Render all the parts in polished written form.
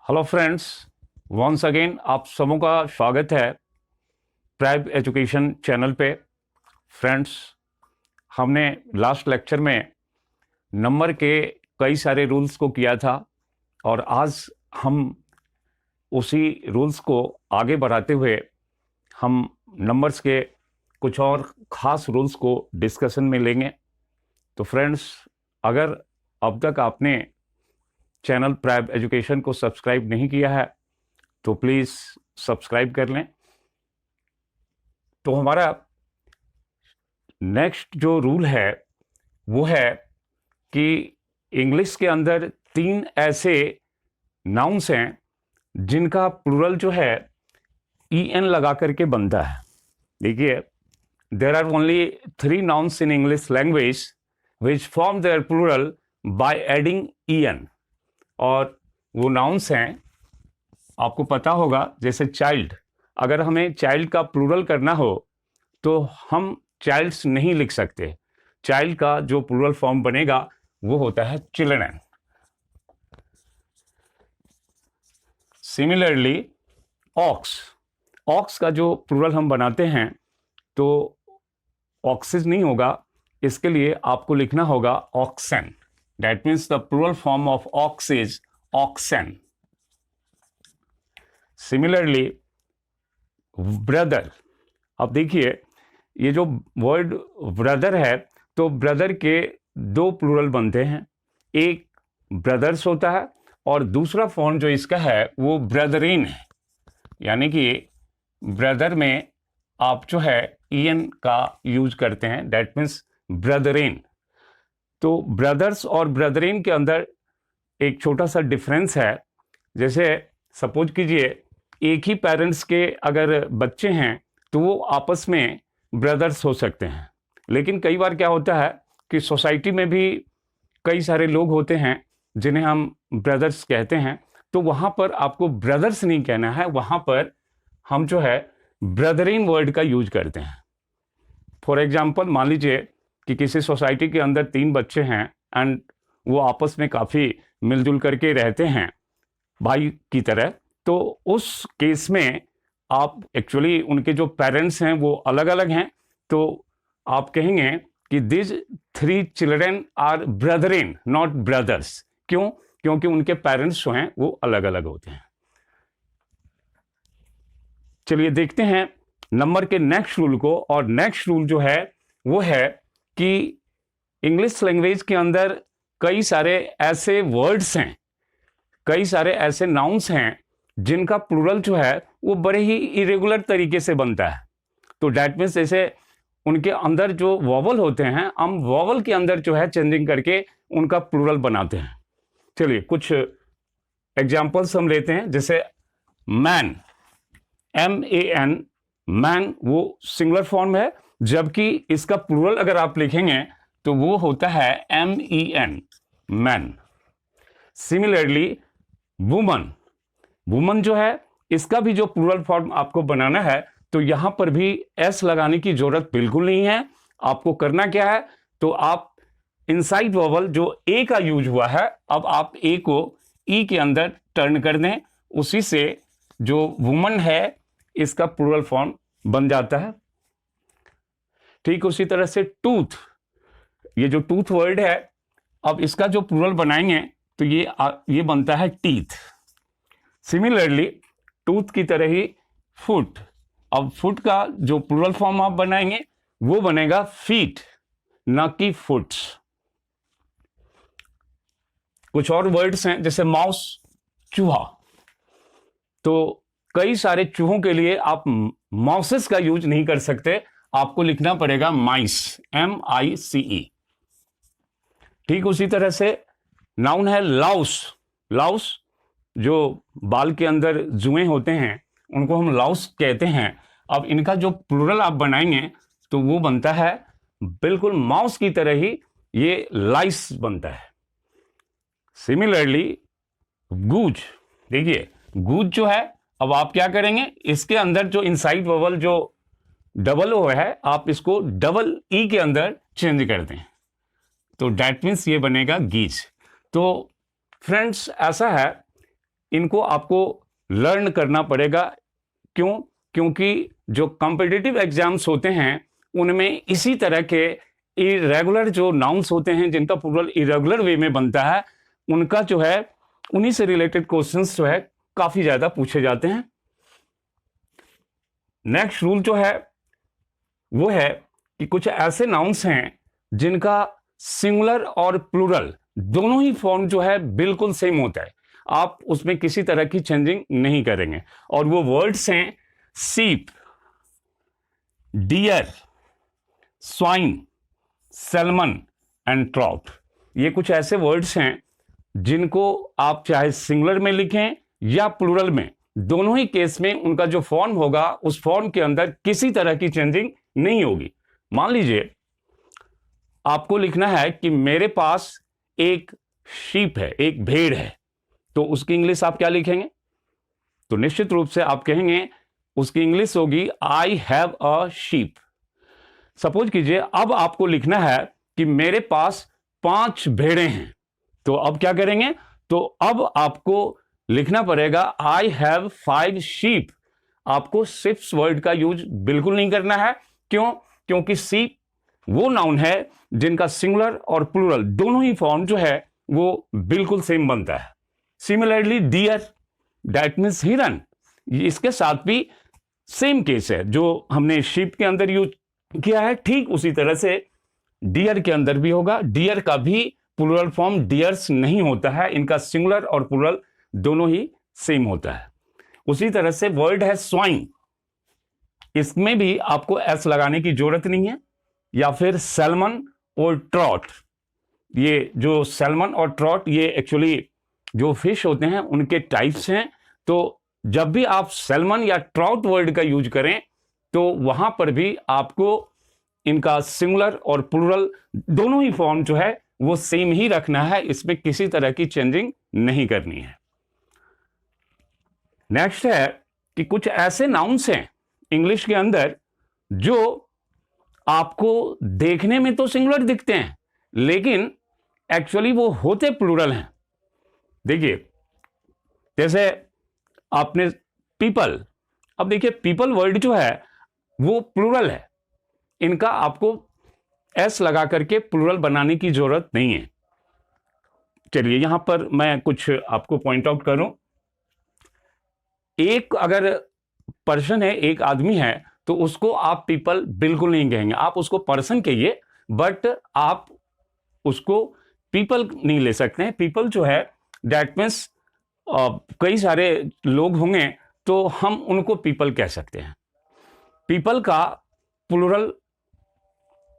Hello friends, once again आप सबों का स्वागत है प्राइव एजुकेशन चैनल पे। फ्रेंड्स, हमने लास्ट लेक्चर में नंबर के कई सारे रूल्स को किया था और आज हम उसी रूल्स को आगे बढ़ाते हुए हम नंबर्स के कुछ और ख़ास रूल्स को डिस्कशन में लेंगे। तो फ्रेंड्स, अगर अब तक आपने चैनल प्राइव एजुकेशन को सब्सक्राइब नहीं किया है तो प्लीज़ सब्सक्राइब कर लें। तो हमारा नेक्स्ट जो रूल है वो है कि इंग्लिश के अंदर 3 ऐसे नाउन्स हैं जिनका प्लूरल जो है en लगा करके बनता है। देखिए, there are only 3 nouns in English language which form their plural by adding en, और वो नाउन्स हैं, आपको पता होगा, जैसे चाइल्ड। अगर हमें चाइल्ड का प्लूरल करना हो तो हम चाइल्ड्स नहीं लिख सकते। चाइल्ड का जो प्लूरल फॉर्म बनेगा वो होता है चिल्ड्रन। सिमिलरली ऑक्स का जो प्लूरल हम बनाते हैं तो ऑक्सेस नहीं होगा, इसके लिए आपको लिखना होगा oxen. That means the plural form of ox is oxen. Similarly, brother. अब देखिए, ये जो वर्ड ब्रदर है तो ब्रदर के 2 प्लूरल बनते हैं। एक ब्रदर्स होता है और दूसरा फॉर्म जो इसका है वो ब्रदरिन है। यानी कि ब्रदर में आप जो है en का यूज करते हैं, दैट मीन्स ब्रदरिन। तो ब्रदर्स और ब्रदरिन के अंदर एक छोटा सा डिफरेंस है। जैसे सपोज कीजिए, एक ही पेरेंट्स के अगर बच्चे हैं तो वो आपस में ब्रदर्स हो सकते हैं, लेकिन कई बार क्या होता है कि सोसाइटी में भी कई सारे लोग होते हैं जिन्हें हम ब्रदर्स कहते हैं, तो वहाँ पर आपको ब्रदर्स नहीं कहना है, वहाँ पर हम जो है ब्रदरिन वर्ड का यूज करते हैं। फॉर एग्जाम्पल, मान लीजिए कि किसी सोसाइटी के अंदर 3 बच्चे हैं एंड वो आपस में काफ़ी मिलजुल करके रहते हैं भाई की तरह, तो उस केस में आप एक्चुअली उनके जो पेरेंट्स हैं वो अलग अलग हैं, तो आप कहेंगे कि this 3 children are brethren not brothers. क्यों? क्योंकि उनके पेरेंट्स जो हैं वो अलग अलग होते हैं। चलिए देखते हैं नंबर के नेक्स्ट रूल को। और नेक्स्ट रूल जो है वो है कि इंग्लिश लैंग्वेज के अंदर कई सारे ऐसे वर्ड्स हैं, कई सारे ऐसे नाउन्स हैं जिनका प्लूरल जो है वो बड़े ही इरेगुलर तरीके से बनता है। तो डैट मीन्स जैसे उनके अंदर जो वॉवल होते हैं, हम वॉवल के अंदर जो है चेंजिंग करके उनका प्लूरल बनाते हैं। चलिए कुछ एग्जाम्पल्स हम लेते हैं। जैसे मैन, MAN, मैन वो सिंगुलर फॉर्म है, जबकि इसका प्लूरल अगर आप लिखेंगे तो वो होता है MEN, मैन। सिमिलरली वुमन जो है, इसका भी जो प्लूरल फॉर्म आपको बनाना है तो यहां पर भी S लगाने की जरूरत बिल्कुल नहीं है। आपको करना क्या है, तो आप इनसाइड वॉवल जो A का यूज हुआ है, अब आप A को E के अंदर टर्न कर दें, उसी से जो वुमन है इसका प्लूरल फॉर्म बन जाता है। ठीक उसी तरह से टूथ, ये जो टूथ वर्ड है, अब इसका जो प्लूरल बनाएंगे तो ये बनता है टीथ। सिमिलरली टूथ की तरह ही फुट, अब फुट का जो प्लूरल फॉर्म आप बनाएंगे वो बनेगा फीट, ना कि फुट्स। कुछ और वर्ड्स हैं जैसे माउस, चूहा। तो कई सारे चूहों के लिए आप माउसेस का यूज नहीं कर सकते, आपको लिखना पड़ेगा माइस, MICE। ठीक उसी तरह से नाउन है लाउस, जो बाल के अंदर जुएं होते हैं उनको हम लाउस कहते हैं। अब इनका जो प्लूरल आप बनाएंगे तो वो बनता है बिल्कुल माउस की तरह ही, ये लाइस बनता है। सिमिलरली गूज, देखिए गूज जो है, अब आप क्या करेंगे, इसके अंदर जो इनसाइड वोवल जो डबल ओ है, आप इसको डबल ई के अंदर चेंज कर दें, तो डैट मीन्स ये बनेगा गीज। तो फ्रेंड्स, ऐसा है इनको आपको लर्न करना पड़ेगा। क्यों? क्योंकि जो कॉम्पिटिटिव एग्जाम्स होते हैं उनमें इसी तरह के इरेगुलर जो नाउन्स होते हैं जिनका प्लूरल इरेगुलर वे में बनता है, उनका जो है उन्हीं से रिलेटेड क्वेश्चंस जो है काफी ज्यादा पूछे जाते हैं। नेक्स्ट रूल जो है वो है कि कुछ ऐसे नाउन्स हैं जिनका सिंगुलर और प्लूरल दोनों ही फॉर्म जो है बिल्कुल सेम होता है, आप उसमें किसी तरह की चेंजिंग नहीं करेंगे। और वो वर्ड्स हैं sheep, deer, swine, salmon and trout. ये कुछ ऐसे वर्ड्स हैं जिनको आप चाहे सिंगुलर में लिखें या प्लूरल में, दोनों ही केस में उनका जो फॉर्म होगा उस फॉर्म के अंदर किसी तरह की चेंजिंग नहीं होगी। मान लीजिए आपको लिखना है कि मेरे पास एक शीप है, एक भेड़ है, तो उसकी इंग्लिश आप क्या लिखेंगे? तो निश्चित रूप से आप कहेंगे उसकी इंग्लिश होगी I have a sheep. Suppose कीजिए अब आपको लिखना है कि मेरे पास 5 भेड़ें हैं, तो अब क्या करेंगे? तो अब आपको लिखना पड़ेगा आई हैव 5 शीप। आपको शिप्स वर्ड का यूज बिल्कुल नहीं करना है। क्यों? क्योंकि शीप वो नाउन है जिनका सिंगुलर और प्लूरल दोनों ही फॉर्म जो है वो बिल्कुल सेम बनता है। सिमिलरली डियर, दैट मीन्स हिरन, इसके साथ भी सेम केस है। जो हमने शीप के अंदर यूज किया है ठीक उसी तरह से डियर के अंदर भी होगा। डियर का भी प्लूरल फॉर्म डियर्स नहीं होता है, इनका सिंगुलर और प्लूरल दोनों ही सेम होता है। उसी तरह से वर्ड है स्वाइन, इसमें भी आपको एस लगाने की जरूरत नहीं है। या फिर सैल्मन और ट्रॉट, ये जो सैल्मन और ट्रॉट ये एक्चुअली जो फिश होते हैं उनके टाइप्स हैं। तो जब भी आप सैल्मन या ट्राउट वर्ड का यूज करें तो वहां पर भी आपको इनका सिंगुलर और प्लूरल दोनों ही फॉर्म जो है वो सेम ही रखना है, इसमें किसी तरह की चेंजिंग नहीं करनी है। नेक्स्ट है कि कुछ ऐसे नाउन्स हैं इंग्लिश के अंदर जो आपको देखने में तो सिंगुलर दिखते हैं लेकिन एक्चुअली वो होते प्लूरल हैं। देखिए जैसे आपने पीपल, अब देखिए पीपल वर्ड जो है वो प्लूरल है, इनका आपको एस लगा करके प्लूरल बनाने की जरूरत नहीं है। चलिए यहां पर मैं कुछ आपको पॉइंट आउट करूं। एक अगर पर्सन है, एक आदमी है, तो उसको आप पीपल बिल्कुल नहीं कहेंगे, आप उसको पर्सन कहिए, बट आप उसको पीपल नहीं ले सकते हैं। पीपल जो है दैट मीन्स कई सारे लोग होंगे तो हम उनको पीपल कह सकते हैं। पीपल का प्लूरल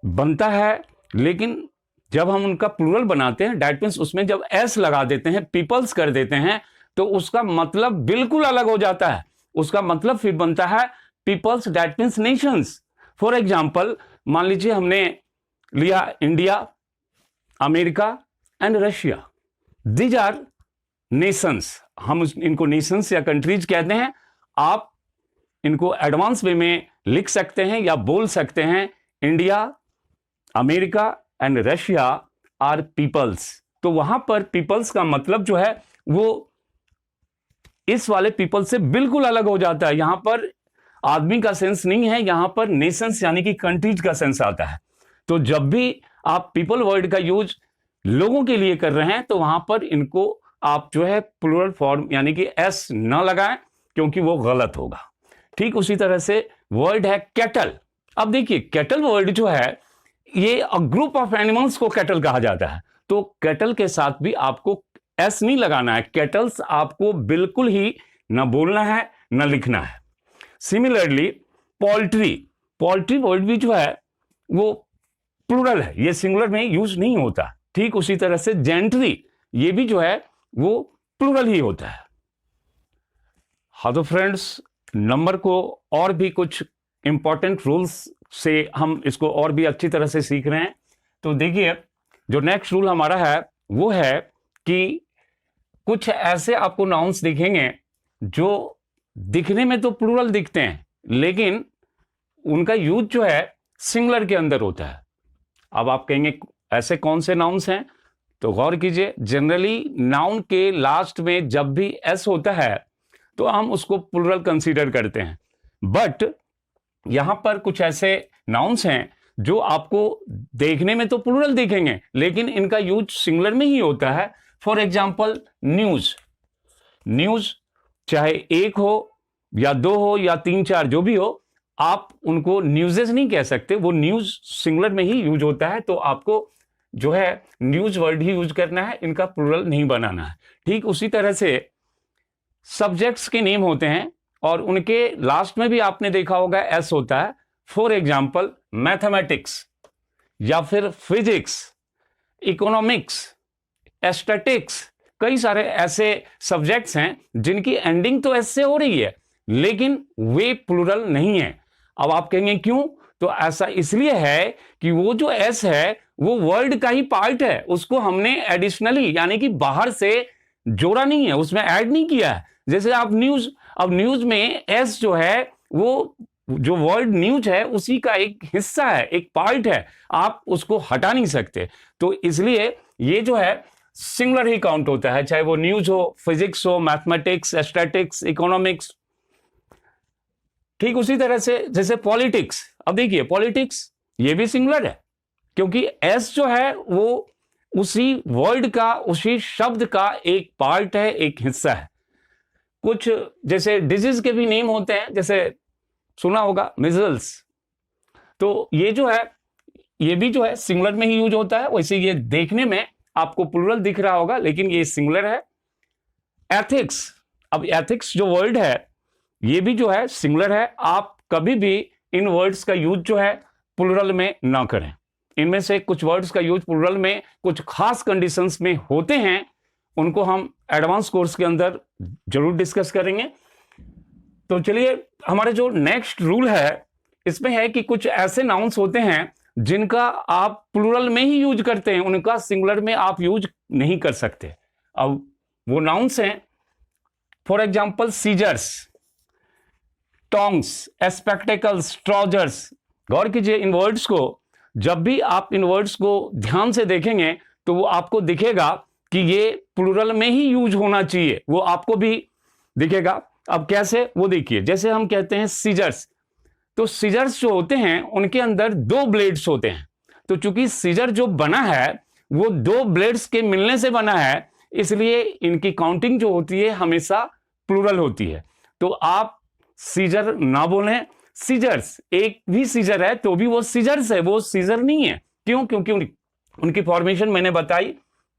बनता है, लेकिन जब हम उनका प्लूरल बनाते हैं दैट मीन्स उसमें जब एस लगा देते हैं, पीपल्स कर देते हैं, तो उसका मतलब बिल्कुल अलग हो जाता है। उसका मतलब फिर बनता है peoples, that means nations. For example मान लीजिए हमने लिया India, America and Russia, these are nations. हम इनको नेशंस या कंट्रीज कहते हैं। आप इनको एडवांस वे में लिख सकते हैं या बोल सकते हैं India, America and Russia are peoples. तो वहां पर पीपल्स का मतलब जो है वो इस वाले पीपल से बिल्कुल अलग हो जाता है। यहां पर आदमी का सेंस नहीं है, यहां पर नेशंस यानी कि कंट्रीज का सेंस आता है। तो जब भी आप पीपल वर्ड का यूज लोगों के लिए कर रहे हैं तो वहां पर इनको आप जो है प्लूरल फॉर्म यानी कि एस न लगाएं, क्योंकि वो गलत होगा। ठीक उसी तरह से वर्ड है कैटल। अब देखिए कैटल वर्ड जो है ये ग्रुप ऑफ एनिमल्स को कैटल कहा जाता है, तो कैटल के साथ भी आपको एस नहीं लगाना है। कैटल्स आपको बिल्कुल ही न बोलना है न लिखना है। सिमिलरली पोल्ट्री, पोल्ट्री वर्ड भी जो है वो प्लूरल है, ये सिंगुलर में यूज नहीं होता। ठीक उसी तरह से जेंट्री, ये भी जो है वो प्लूरल ही होता है। हाँ तो फ्रेंड्स, नंबर को और भी कुछ इंपॉर्टेंट रूल्स से हम इसको और भी अच्छी तरह से सीख रहे हैं। तो देखिए जो नेक्स्ट रूल हमारा है वो है कि कुछ ऐसे आपको नाउन्स दिखेंगे जो दिखने में तो प्लूरल दिखते हैं लेकिन उनका यूज जो है सिंगुलर के अंदर होता है। अब आप कहेंगे ऐसे कौन से नाउन्स हैं? तो गौर कीजिए, जनरली नाउन के लास्ट में जब भी एस होता है तो हम उसको प्लूरल कंसीडर करते हैं, बट यहां पर कुछ ऐसे नाउन्स हैं जो आपको देखने में तो प्लूरल दिखेंगे लेकिन इनका यूज सिंगुलर में ही होता है। फॉर एग्जाम्पल न्यूज, न्यूज चाहे एक हो या दो हो या तीन चार जो भी हो, आप उनको न्यूजेस नहीं कह सकते, वो न्यूज सिंगुलर में ही यूज होता है, तो आपको जो है न्यूज वर्ड ही यूज करना है, इनका प्लूरल नहीं बनाना है। ठीक उसी तरह से सब्जेक्ट्स के नेम होते हैं और उनके लास्ट में भी आपने देखा होगा एस होता है। फॉर एग्जाम्पल मैथमेटिक्स या फिर फिजिक्स, इकोनॉमिक्स, एस्थेटिक्स, कई सारे ऐसे सब्जेक्ट्स हैं जिनकी एंडिंग तो एस से हो रही है लेकिन वे प्लूरल नहीं है। अब आप कहेंगे क्यों? तो ऐसा इसलिए है कि वो जो एस है वो वर्ड का ही पार्ट है, उसको हमने एडिशनली यानी कि बाहर से जोड़ा नहीं है, उसमें ऐड नहीं किया है। जैसे आप न्यूज, अब न्यूज में एस जो है वो जो वर्ड न्यूज है उसी का एक हिस्सा है, एक पार्ट है, आप उसको हटा नहीं सकते। तो इसलिए ये जो है सिंगुलर ही काउंट होता है, चाहे वो न्यूज हो, फिजिक्स हो, मैथमेटिक्स, एस्थेटिक्स, इकोनॉमिक्स। ठीक उसी तरह से जैसे पॉलिटिक्स, अब देखिए पॉलिटिक्स ये भी सिंगुलर है क्योंकि एस जो है वो उसी वर्ड का, उसी शब्द का एक पार्ट है, एक हिस्सा है। कुछ जैसे डिजीज के भी नेम होते हैं, जैसे सुना होगा मिजल्स, तो ये जो है ये भी जो है सिंगुलर में ही यूज होता है। वैसे ये देखने में आपको प्लूरल दिख रहा होगा लेकिन ये सिंगुलर है। एथिक्स, अब एथिक्स जो वर्ड है ये भी जो है सिंगुलर है। आप कभी भी इन वर्ड्स का यूज जो है प्लूरल में ना करें। इनमें से कुछ वर्ड्स का यूज प्लूरल में कुछ खास कंडीशंस में होते हैं, उनको हम एडवांस कोर्स के अंदर जरूर डिस्कस करेंगे। तो चलिए, हमारे जो नेक्स्ट रूल है इसमें है कि कुछ ऐसे नाउन्स होते हैं जिनका आप प्लूरल में ही यूज करते हैं, उनका सिंगुलर में आप यूज नहीं कर सकते। अब वो नाउन्स हैं for example scissors, tongs, spectacles, trousers. गौर कीजिए इन वर्ड्स को, जब भी आप इन वर्ड्स को ध्यान से देखेंगे तो वो आपको दिखेगा कि ये प्लूरल में ही यूज होना चाहिए, वो आपको भी दिखेगा। अब कैसे, वो देखिए, जैसे हम कहते हैं सीजर्स, तो सीजर्स जो होते हैं उनके अंदर दो ब्लेड्स होते हैं, तो चूंकि सीजर जो बना है वो दो ब्लेड्स के मिलने से बना है, इसलिए इनकी काउंटिंग जो होती है हमेशा प्लूरल होती है। तो आप सीजर ना बोलें, सीजर्स। एक भी सीजर है तो भी वो सीजर्स है, वो सीजर नहीं है। क्यों? क्योंकि उनकी फॉर्मेशन मैंने बताई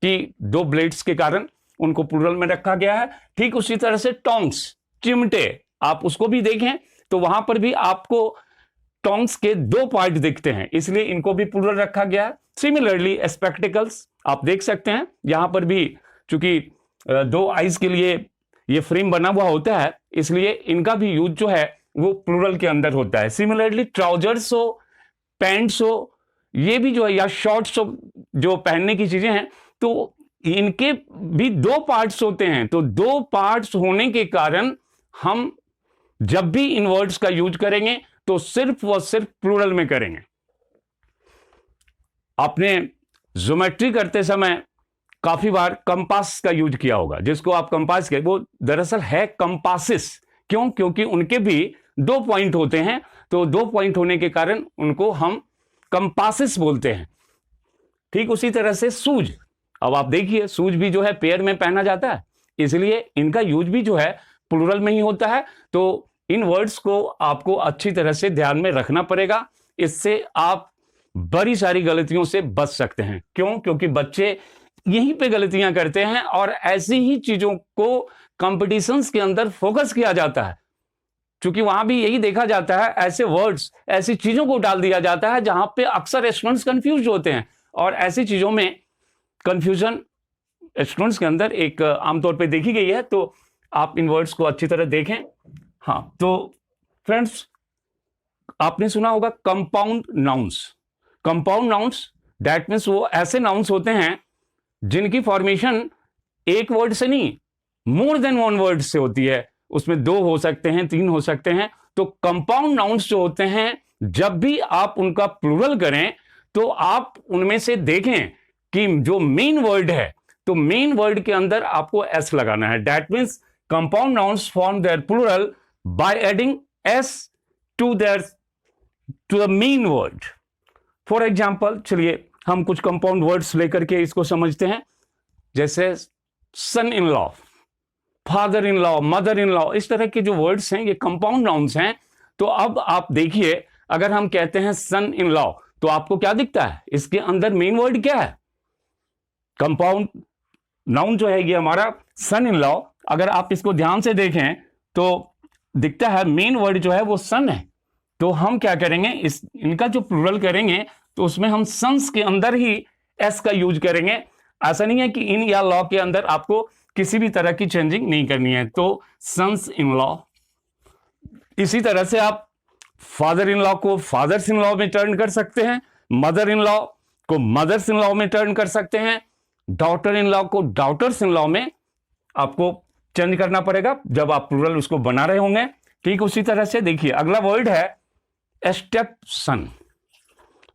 कि दो ब्लेड्स के कारण उनको प्लूरल में रखा गया है। ठीक उसी तरह से टोंग्स, चिमटे, आप उसको भी देखें तो वहां पर भी आपको टोंग्स के दो पार्ट दिखते हैं, इसलिए इनको भी प्लूरल रखा गया है। सिमिलरली स्पेक्टिकल्स आप देख सकते हैं, यहां पर भी चूंकि दो आईज के लिए ये फ्रेम बना हुआ होता है, इसलिए इनका भी यूज जो है वो प्लूरल के अंदर होता है। सिमिलरली ट्राउजर्स हो, पैंट्स हो, ये भी जो है, या शॉर्ट्स हो, जो पहनने की चीजें हैं, तो इनके भी दो पार्ट्स होते हैं। तो दो पार्ट्स होने के कारण हम जब भी इन वर्ड्स का यूज करेंगे तो सिर्फ व सिर्फ प्लूरल में करेंगे। आपने ज्योमेट्री करते समय काफी बार कंपास का यूज किया होगा, जिसको आप कंपास के, वो दरअसल है कंपासिस। क्यों? क्योंकि उनके भी दो पॉइंट होते हैं, तो दो पॉइंट होने के कारण उनको हम कंपासिस बोलते हैं। ठीक उसी तरह से सूज, अब आप देखिए सूज भी जो है पैर में पहना जाता है, इसलिए इनका यूज भी जो है प्लूरल में ही होता है। तो इन वर्ड्स को आपको अच्छी तरह से ध्यान में रखना पड़ेगा, इससे आप बड़ी सारी गलतियों से बच सकते हैं। क्यों? क्योंकि बच्चे यहीं पे गलतियां करते हैं और ऐसी ही चीजों को कॉम्पिटिशन्स के अंदर फोकस किया जाता है, क्योंकि वहां भी यही देखा जाता है, ऐसे वर्ड्स, ऐसी चीजों को डाल दिया जाता है जहां पे अक्सर स्टूडेंट्स कंफ्यूज होते हैं, और ऐसी चीजों में कंफ्यूजन स्टूडेंट्स के अंदर एक आमतौर पे देखी गई है। तो आप इन वर्ड्स को अच्छी तरह देखें। हाँ, तो फ्रेंड्स, आपने सुना होगा compound nouns. Compound nouns that means वो ऐसे नाउन्स होते हैं जिनकी फॉर्मेशन एक वर्ड से नहीं, मोर देन वन वर्ड से होती है। उसमें दो हो सकते हैं, तीन हो सकते हैं। तो कंपाउंड नाउन्स जो होते हैं, जब भी आप उनका प्लूरल करें तो आप उनमें से देखें कि जो मेन वर्ड है, तो मेन वर्ड के अंदर आपको एस लगाना है। That means compound nouns form their plural by adding S to the main word. For example, चलिए हम कुछ कंपाउंड वर्ड्स लेकर के इसको समझते हैं, जैसे son in law, father in law, mother in law, इस तरह के जो वर्ड्स हैं ये कंपाउंड नाउन्स हैं। तो अब आप देखिए, अगर हम कहते हैं सन इन लॉ, तो आपको क्या दिखता है? इसके अंदर मेन वर्ड क्या है? कंपाउंड नाउन जो है ये हमारा सन इन लॉ। अगर आप इसको ध्यान से देखें तो दिखता है मेन वर्ड जो है वो सन है। तो हम क्या करेंगे, इनका जो प्लूरल करेंगे तो उसमें हम सन्स के अंदर ही एस का यूज करेंगे। ऐसा नहीं है कि इन या लॉ के अंदर आपको किसी भी तरह की चेंजिंग नहीं करनी है। तो सन्स इन लॉ। इसी तरह से आप फादर इन लॉ को फादर्स इन लॉ में टर्न कर सकते हैं, मदर इन लॉ को मदर्स इन लॉ में टर्न कर सकते हैं, डॉटर इन लॉ को डॉटर्स इन लॉ में आपको चेंज करना पड़ेगा जब आप प्लूरल उसको बना रहे होंगे। ठीक उसी तरह से देखिए अगला वर्ड है स्टेप सन।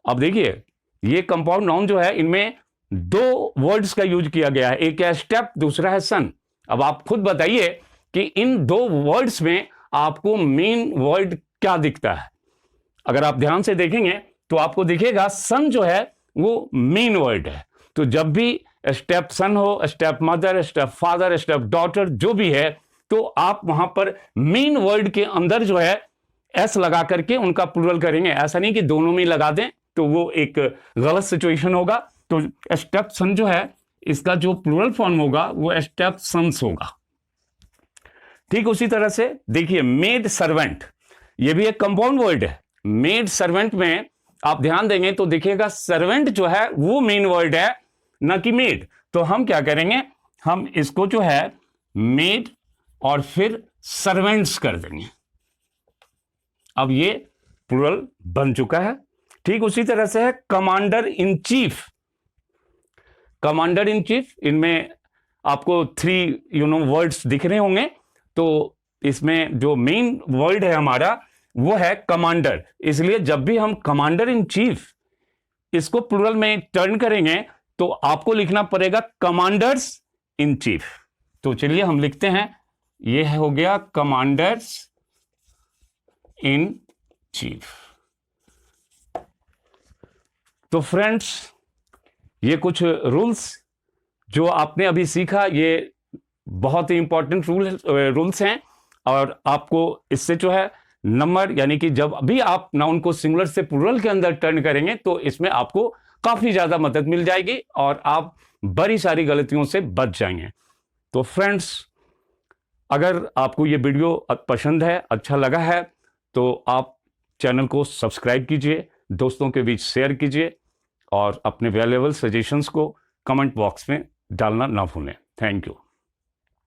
अब देखिए ये कंपाउंड नाउन जो है इनमें दो वर्ड्स का यूज किया गया है, एक है स्टेप, दूसरा है सन। अब आप खुद बताइए कि इन दो वर्ड्स में आपको मेन वर्ड क्या दिखता है। अगर आप ध्यान से देखेंगे तो आपको दिखेगा सन जो है वो मेन वर्ड है। तो जब भी स्टेप सन हो, step mother, step father, step daughter जो भी है, तो आप वहां पर मेन वर्ड के अंदर जो है एस लगा करके उनका प्लूरल करेंगे। ऐसा नहीं कि दोनों में लगा दें, तो वो एक गलत सिचुएशन होगा। तो स्टेप सन जो है इसका जो प्लूरल फॉर्म होगा वो स्टेप सन्स होगा। ठीक उसी तरह से देखिए मेड सर्वेंट, ये भी एक कंपाउंड वर्ड है। मेड सर्वेंट में आप ध्यान देंगे तो देखिएगा सर्वेंट जो है वो मेन वर्ड है, न कि मेड। तो हम क्या करेंगे, हम इसको जो है मेड और फिर सर्वेंट्स कर देंगे। अब ये प्लूरल बन चुका है। ठीक उसी तरह से है commander in chief. Commander in chief, इनमें आपको 3 वर्ड्स दिख रहे होंगे। तो इसमें जो मेन वर्ड है हमारा वो है कमांडर, इसलिए जब भी हम कमांडर इन चीफ इसको प्लूरल में टर्न करेंगे तो आपको लिखना पड़ेगा कमांडर्स इन चीफ। तो चलिए हम लिखते हैं, ये हो गया कमांडर्स इन चीफ। तो फ्रेंड्स, ये कुछ रूल्स जो आपने अभी सीखा, ये बहुत ही इंपॉर्टेंट रूल्स हैं और आपको इससे जो है नंबर, यानी कि जब भी आप नाउन को सिंगुलर से प्लूरल के अंदर टर्न करेंगे तो इसमें आपको काफी ज्यादा मदद मिल जाएगी और आप बड़ी सारी गलतियों से बच जाएंगे। तो फ्रेंड्स, अगर आपको ये वीडियो पसंद है, अच्छा लगा है, तो आप चैनल को सब्सक्राइब कीजिए, दोस्तों के बीच शेयर कीजिए और अपने वैल्यूएबल सजेशंस को कमेंट बॉक्स में डालना ना भूलें। Thank you.